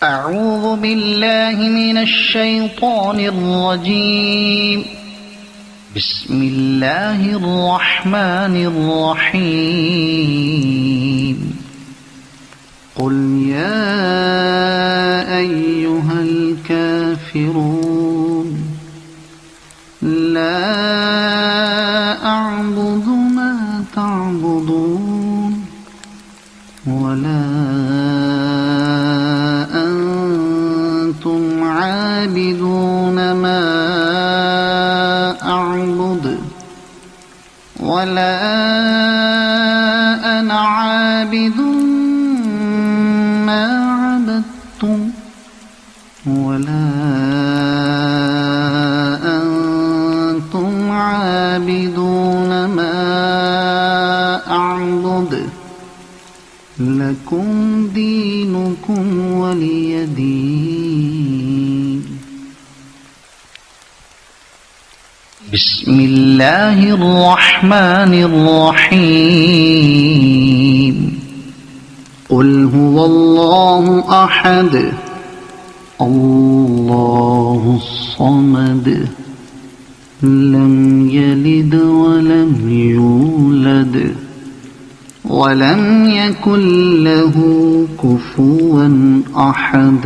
أعوذ بالله من الشيطان الرجيم. بسم الله الرحمن الرحيم. قل يا أيها الكافرون لا أعبد ما تعبدون ولا أنتم عابدون ما أعبد ولا أنا عابد ما عبدتم ولا أنتم عابدون ما أعبد لكم دينكم ولي دين. بسم الله الرحمن الرحيم. قل هو الله أحد الله الصمد لم يلد ولم يولد ولم يكن له كفوا أحد.